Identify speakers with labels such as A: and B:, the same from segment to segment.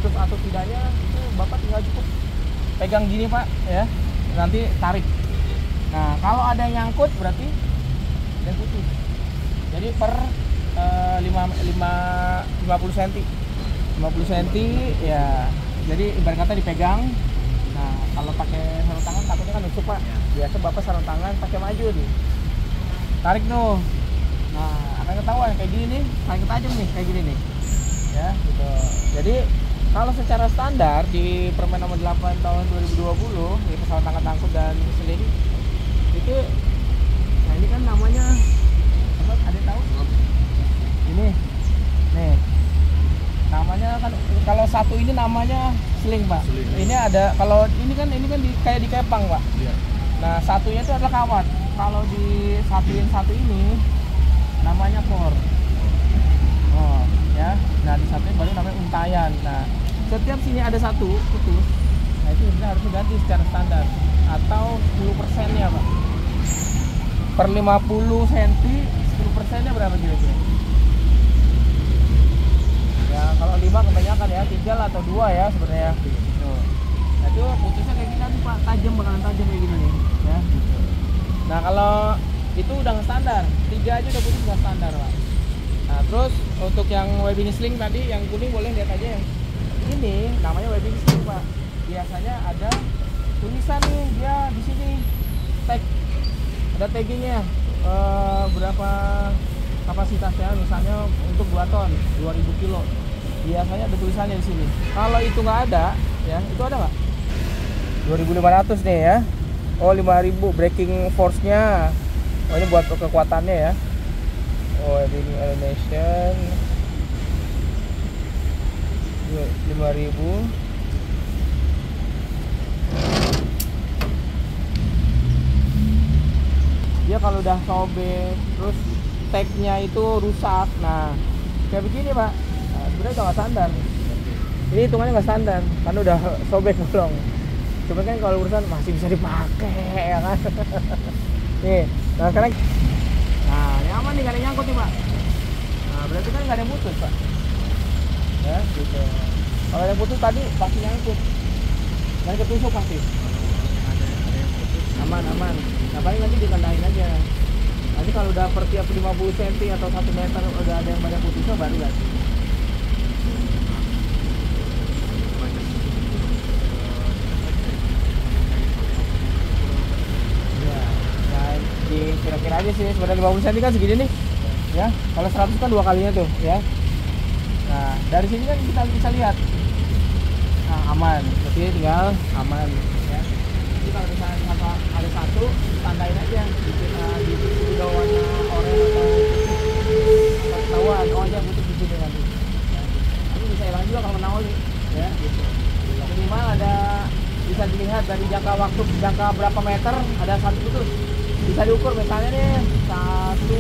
A: putus atau tidaknya itu Bapak tinggal cukup pegang gini Pak ya, nanti tarik. Nah kalau ada yang nyangkut berarti dia putus. Jadi per 50 cm ya, jadi ibarat kata dipegang. Nah kalau pakai sarung tangan takutnya kan nusuk Pak. Biasa Bapak sarung tangan pakai maju nih, tarik tuh. Nah akan ketahuan kayak gini nih, paling tajam nih kayak gini nih ya gitu. Jadi kalau secara standar di Permen nomor 8 tahun 2020 yaitu sarung tangan tangkup dan seling itu, nah ini kan namanya apa, ada yang tahu? Ini nih namanya kan, kalau satu ini namanya seling Pak. Ini ada, kalau ini kan kayak dikepang Pak. Nah satunya itu adalah kawat. Kalau di satu ini namanya por. Oh ya, nah di satunya baru namanya untayan. Nah setiap sini ada satu putus, nah itu sebenarnya harus diganti secara standar atau 10% nya Pak. Per 50 cm 10% nya berapa kira-kira? Ya kalau 5 kebanyakan ya, 3 lah atau 2 ya sebenarnya. Nah itu putusnya kayak gini kan Pak, tajam, bakalan tajam kayak gini nih ya. Nah kalau itu udah nggak standar, 3 aja udah putus nggak standar Pak. Nah terus untuk yang webbing sling tadi yang kuning boleh lihat aja, yang ini namanya webbing sling Pak. Biasanya ada tulisan nih dia di sini, tag, ada taggingnya berapa kapasitasnya, misalnya untuk 2 ton 2000 kilo biasanya ada tulisannya di sini. Kalau itu nggak ada ya, itu ada nggak? 2500 nih ya. Oh 5000 breaking force-nya. Oh ini buat kekuatannya ya. Oh ini elimination 5000. Dia kalau udah sobek terus tag-nya itu rusak, nah kayak begini Pak. Nah, sebenarnya udah nggak standar. Ini hitungannya nggak standar karena udah sobek bolong. Cuma kan kalau urusan masih bisa dipakai ya kan. Nih, nah sekarang, nah ini aman nih, nggak ada yang nyangkut nih Pak. Nah berarti kan nggak ada yang putus Pak. Ya gitu. Kalau yang putus tadi pasti nyangkut dan ketusuk pasti. Ada yang putus. Aman. Nah paling nanti ditandain aja. Nanti kalau udah per tiap 50 cm atau 1 meter udah ada yang banyak putusnya baru ganti. Ya, nah kira-kira aja sih sebenarnya 50 cm kan segini nih. Ya, kalau 100 kan 2 kalinya tuh ya. Nah, dari sini kan kita bisa lihat. Nah, aman. Berarti tinggal aman ya. Jadi kalau misalnya ada satu, tandain aja di warna oranye atau ketahuan, oh ya butuh di sini nanti. Tapi bisa hilang juga kalau kena oli ya gitu. Minimal ada, bisa dilihat dari jangka waktu, jangka berapa meter ada satu putus. Bisa diukur misalnya nih 1,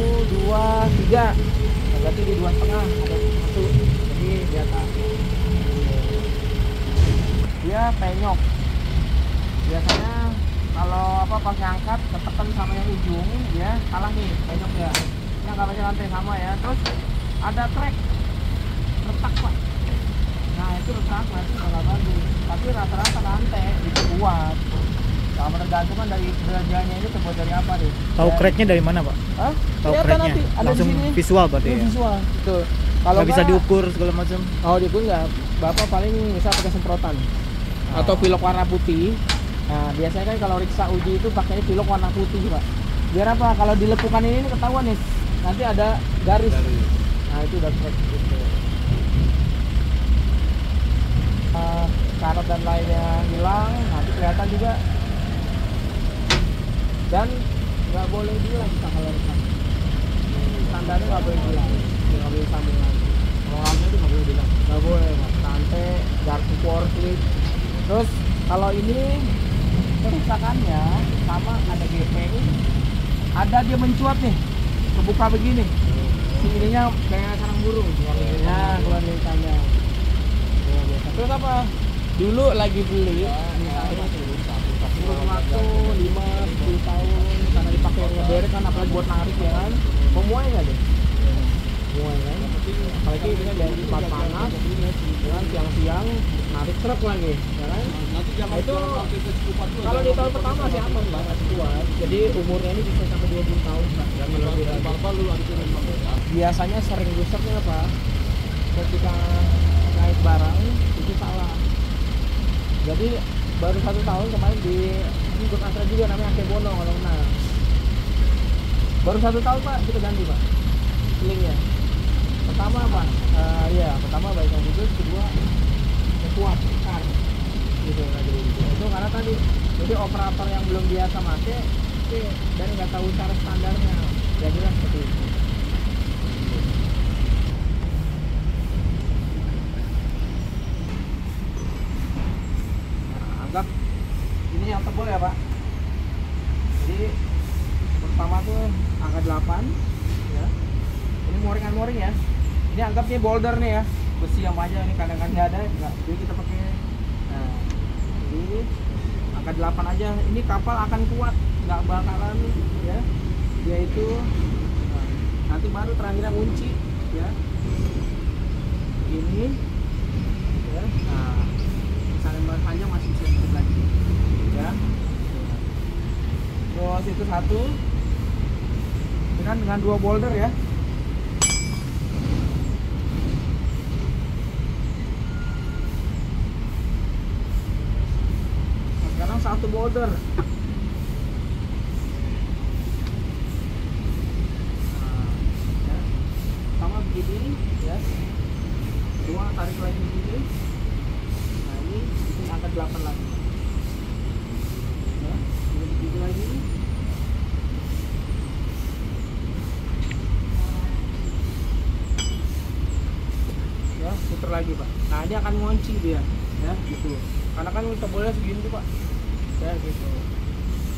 A: 2, 3. Nah, berarti di 2,5 ada satu. Jadi di atas. Dia penyok. Biasanya kalau apa pas ngangkat ketekan sama yang ujung ya kalah nih penyoknya. Yang kapalnya lantai sama ya. Terus ada trek retak Pak. Nah itu retak berarti nggak bagus. Tapi rata-rata rantai itu kuat. Sama tergantung kan dari derajatnya ini terbuat dari apa deh.
B: Tahu cracknya dari mana Pak?
A: Hah?
B: Tahu cracknya langsung visual berarti ya?
A: Visual, betul. Kalau
B: nggak bisa diukur segala macam?
A: Oh diukur nggak. Bapak paling bisa pakai semprotan atau pilok warna putih. Nah biasanya kan kalau riksa uji itu pakainya pilok warna putih Pak. Biar apa? Kalau dilekukan ini ketahuan nih, nanti ada garis. Nah itu udah crack gitu. Karat dan lainnya hilang, nanti kelihatan juga. Dan nggak boleh bilang kita kalau rekan. Standarnya nggak boleh bilang, nggak boleh sambung lagi. Orangnya itu nggak boleh bilang, nggak boleh Pak. Rantai, garpu porslip. Terus kalau ini kerusakannya sama ada gepeng, ada dia mencuat nih, kebuka begini. Si ininya kayak sarang burung. Ya keluar dari tanda. Terus apa? Dulu lagi beli, misalnya kurun waktu 5-10 tahun karena dipakai ngeberek kan, apalagi buat narik ya kan, memuai nggak deh? Muai kan? Apalagi ini kan dari tempat panas, dengan siang-siang tarik truk lagi, ya kan?
C: Nanti jangan
A: Itu
C: sampai ke Cikupa dulu.
A: kalau di tahun pertama masih aman Pak, masih kuat. Jadi umurnya ini bisa sampai 20 tahun Pak. Jangan lebih lagi.
C: Bal-bal lu ada turun sampai ya.
A: Biasanya sering rusaknya apa? Ketika naik barang itu salah. Jadi baru 1 tahun kemarin di Ikut Astra juga namanya Akebono kalau kenal. Baru 1 tahun Pak kita ganti Pak selingnya. Pertama Pak, pertama baik yang bagus, kedua yang kuat, besar gitu lagi gitu. Itu karena tadi jadi operator yang belum biasa make dan nggak tahu cara standarnya, jadilah seperti itu. Nah, anggap ini yang tebal ya Pak. Jadi pertama tuh angka 8 ya. Ini mooring ya. Ini anggap nih boulder nih ya, besi yang banyak ini kadang-kadang nggak ada, nggak. Jadi kita pakai, nah ini angka 8 aja. Ini kapal akan kuat, nggak bakalan ya. Yaitu nanti baru terakhirnya kunci ya. Ini ya. Nah, misalnya panjang masih bisa dikit lagi ya. Terus itu satu dengan 2 boulder ya. Sekarang 1 boulder. Nah, ya. Pertama begini ya. Kedua tarik lagi begini. Nah ini bikin angka 8 lagi. Ya, ini begini lagi. Ya, putar lagi Pak. Nah ini akan ngunci dia ya gitu. Karena kan tebalnya segini tuh Pak. Ya gitu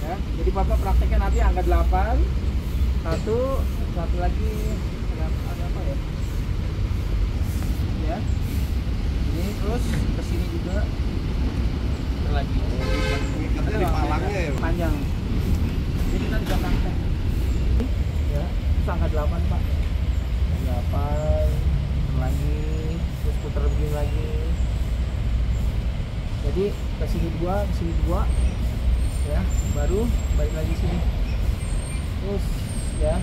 A: ya, jadi Bapak prakteknya nanti angka 8 satu lagi ada apa ya ya ini terus kesini juga lagi
C: Katanya di palangnya ya.
A: panjang, jadi kita bisa praktek ya. Terus angka 8 Pak, 8 lagi, terus putar begini lagi. Jadi kesini dua ya, baru balik lagi sini terus ya,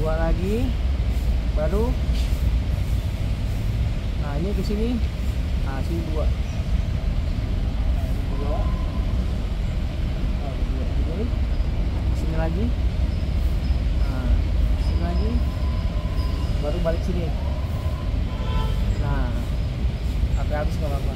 A: 2 lagi baru. Nah ini ke sini, nah sini 2, nah ini 2, nah ini sini lagi, nah sini lagi, baru balik sini. Nah sampai habis nggak apa-apa.